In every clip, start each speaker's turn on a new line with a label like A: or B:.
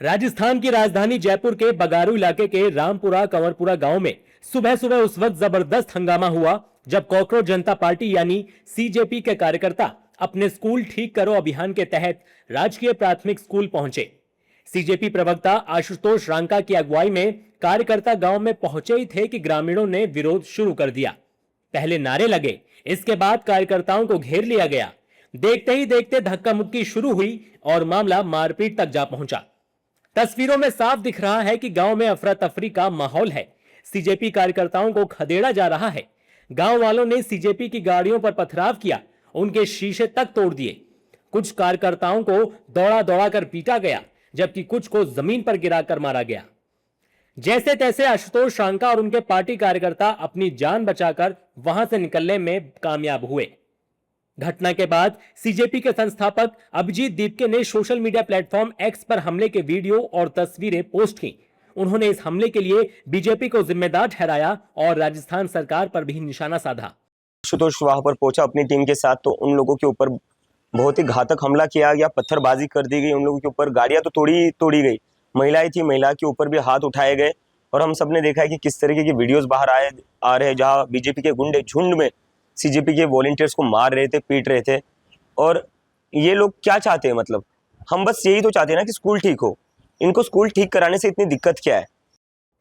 A: राजस्थान की राजधानी जयपुर के बगारू इलाके के रामपुरा कंवरपुरा गांव में सुबह सुबह उस वक्त जबरदस्त हंगामा हुआ जब कॉकरोच जनता पार्टी यानी सीजेपी के कार्यकर्ता अपने स्कूल ठीक करो अभियान के तहत राजकीय प्राथमिक स्कूल पहुंचे। सीजेपी प्रवक्ता आशुतोष रांका की अगुवाई में कार्यकर्ता गांव में पहुंचे ही थे कि ग्रामीणों ने विरोध शुरू कर दिया। पहले नारे लगे, इसके बाद कार्यकर्ताओं को घेर लिया गया। देखते ही देखते धक्का मुक्की शुरू हुई और मामला मारपीट तक जा पहुंचा। तस्वीरों में साफ दिख रहा है कि गांव में अफरा तफरी का माहौल है। सीजेपी कार्यकर्ताओं को खदेड़ा जा रहा है। गांव वालों ने सीजेपी की गाड़ियों पर पथराव किया, उनके शीशे तक तोड़ दिए। कुछ कार्यकर्ताओं को दौड़ा दौड़ा कर पीटा गया, जबकि कुछ को जमीन पर गिराकर मारा गया। जैसे तैसे आशुतोष रांका और उनके पार्टी कार्यकर्ता अपनी जान बचाकर वहां से निकलने में कामयाब हुए। घटना के बाद सीजेपी के संस्थापक अभिजीत दीपके ने सोशल मीडिया प्लेटफॉर्म एक्स पर हमले के वीडियो और तस्वीरें पोस्ट की। उन्होंने इस हमले के लिए बीजेपी को जिम्मेदार ठहराया और राजस्थान सरकार पर भी निशाना साधा।
B: आशुतोष वहां पर पहुंचा अपनी टीम के साथ, तो उन लोगों के ऊपर बहुत ही घातक हमला किया गया, पत्थरबाजी कर दी गई, उन लोगों के ऊपर गाड़ियां तो तोड़ी गई। महिलाएं थी, महिला के ऊपर भी हाथ उठाए गए और हम सबने देखा है कि किस तरीके की वीडियोस बाहर आ रहे हैं जहां बीजेपी के गुंडे झुंड में सीजेपी के वॉलंटियर्स को मार रहे थे, पीट रहे थे। और ये लोग क्या चाहते हैं, मतलब हम बस यही तो चाहते हैं ना कि स्कूल ठीक हो। इनको स्कूल ठीक कराने से इतनी दिक्कत क्या है।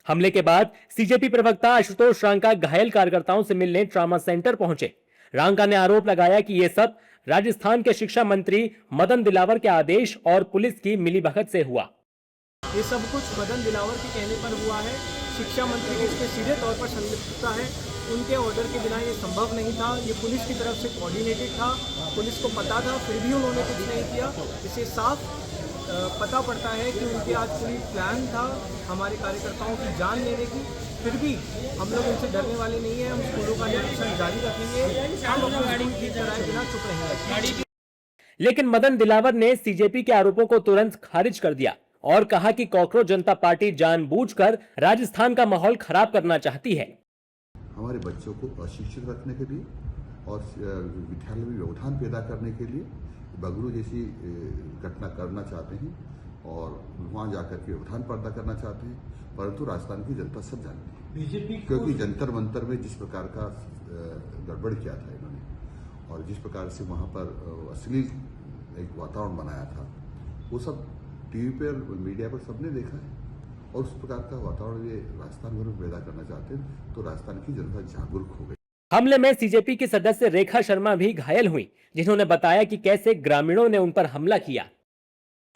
A: हमले के बाद सीजेपी प्रवक्ता आशुतोष रांका घायल कार्यकर्ताओं से मिलने ट्रॉमा सेंटर पहुंचे। रांका ने आरोप लगाया कि यह सब राजस्थान के शिक्षा मंत्री मदन दिलावर के आदेश और पुलिस की मिलीभगत से हुआ।
C: ये सब कुछ मदन दिलावर के कहने पर हुआ है। शिक्षा मंत्री की इसमें सीधे तौर पर संलिप्तता है। उनके ऑर्डर के बिना ये संभव नहीं था। ये पुलिस की तरफ से कोऑर्डिनेटेड था, पुलिस को पता था, फिर भी उन्होंने कुछ नहीं किया। इसे साफ पता पड़ता है कि उनके आज पूरी प्लान था हमारे कार्यकर्ताओं की जान लेने की। फिर भी हम लोग उनसे डरने वाले नहीं हैं। हम स्कूलों का निरीक्षण जारी रखेंगे। हम अपनी गाड़ी ठीक कराए बिना चुप रहेंगे।
A: लेकिन मदन दिलावर ने सीजेपी के आरोपों को तुरंत खारिज कर दिया और कहा कि कॉकरोच जनता पार्टी जानबूझकर राजस्थान का माहौल खराब करना चाहती है।
D: हमारे बच्चों को अशिक्षित रखने के लिए और विद्यालय में व्यवधान पैदा करने के लिए बगरू जैसी घटना करना चाहते हैं और वहां जाकर के व्यवधान पैदा करना चाहते हैं। परंतु राजस्थान की जनता सब जानती है बीजेपी, क्योंकि जंतर मंतर में जिस प्रकार का गड़बड़ किया था इन्होंने और जिस प्रकार से वहां पर अश्लील एक वातावरण बनाया था, वो सब टीवी पर, मीडिया पर सबने देखा है। और उस प्रकार का वातावरण ये राजस्थान भर में पैदा करना चाहते हैं, तो राजस्थान की जनता जागरूक हो गई।
A: हमले में सीजेपी की सदस्य रेखा शर्मा भी घायल हुई, जिन्होंने बताया कि कैसे ग्रामीणों ने उन पर हमला किया।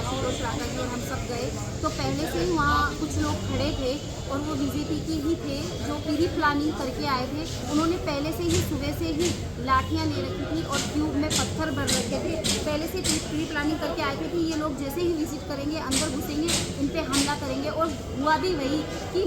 E: हम सब गए तो पहले से ही वहाँ कुछ लोग खड़े थे और वो बीजेपी के ही थे जो प्री प्लानिंग करके आए थे। उन्होंने पहले से ही सुबह से ही लाठियाँ ले रखी थी और ट्यूब में पत्थर भर रखे थे। पहले से प्री प्लानिंग करके आए थे कि ये लोग जैसे ही विजिट करेंगे, अंदर घुसेंगे, इन पे हमला करेंगे। और हुआ भी वही कि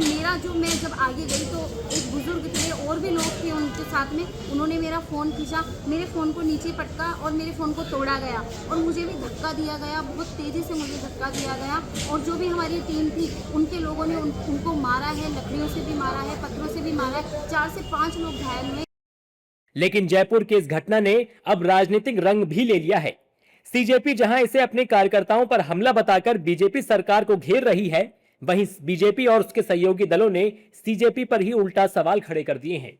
E: मैं जब आगे गई तो एक बुजुर्ग थे और भी लोग थे उनके साथ में। उन्होंने मेरा फ़ोन खींचा, मेरे फ़ोन को नीचे पटका और मेरे फ़ोन को तोड़ा गया और मुझे भी धक्का दिया गया। बहुत तेज़ी से मुझे धक्का दिया गया और जो भी हमारी टीम थी उनके लोगों ने उनको मारा है, लकड़ियों से भी मारा है, पत्थरों से भी मारा है। 4 से 5 लोग घायल हुए।
A: लेकिन जयपुर की इस घटना ने अब राजनीतिक रंग भी ले लिया है। सीजेपी जहां इसे अपने कार्यकर्ताओं पर हमला बताकर बीजेपी सरकार को घेर रही है, वहीं बीजेपी और उसके सहयोगी दलों ने सीजेपी पर ही उल्टा सवाल खड़े कर दिए हैं।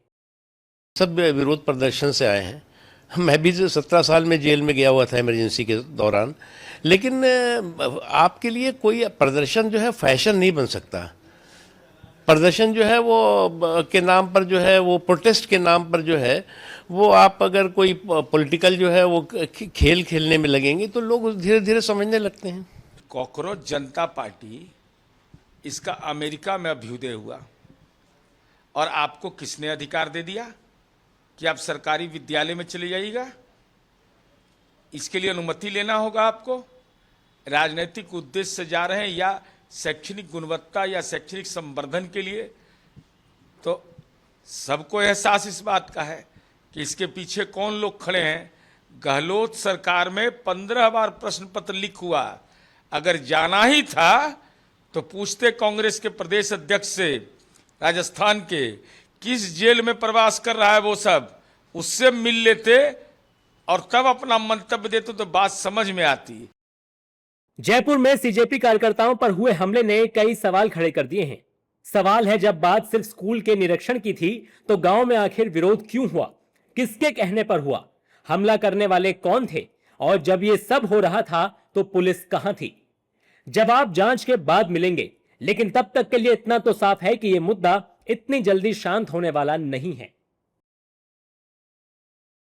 F: सब विरोध प्रदर्शन से आए हैं। मैं भी 17 साल में जेल में गया हुआ था इमरजेंसी के दौरान। लेकिन आपके लिए कोई प्रदर्शन जो है फैशन नहीं बन सकता। प्रदर्शन जो है वो के नाम पर जो है वो प्रोटेस्ट के नाम पर जो है वो आप अगर कोई पॉलिटिकल जो है वो खेल खेलने में लगेंगे तो लोग धीरे धीरे समझने लगते हैं।
G: कॉकरोच जनता पार्टी, इसका अमेरिका में अभ्युदय हुआ और आपको किसने अधिकार दे दिया कि आप सरकारी विद्यालय में चले जाइएगा? इसके लिए अनुमति लेना होगा आपको। राजनीतिक उद्देश्य से जा रहे हैं या शैक्षणिक गुणवत्ता या शैक्षणिक संवर्धन के लिए? तो सबको एहसास इस बात का है कि इसके पीछे कौन लोग खड़े हैं। गहलोत सरकार में 15 बार प्रश्न पत्र लीक हुआ। अगर जाना ही था तो पूछते कांग्रेस के प्रदेश अध्यक्ष से, राजस्थान के किस जेल में प्रवास कर रहा है वो सब, उससे मिल लेते और तब अपना मंतव्य देते तो बात समझ में आती।
A: जयपुर में सीजेपी कार्यकर्ताओं पर हुए हमले ने कई सवाल खड़े कर दिए हैं। सवाल है, जब बात सिर्फ स्कूल के निरीक्षण की थी तो गांव में आखिर विरोध क्यों हुआ, किसके कहने पर हुआ, हमला करने वाले कौन थे, और जब ये सब हो रहा था तो पुलिस कहां थी? जवाब जांच के बाद मिलेंगे, लेकिन तब तक के लिए इतना तो साफ है कि यह मुद्दा इतनी जल्दी शांत होने वाला नहीं है।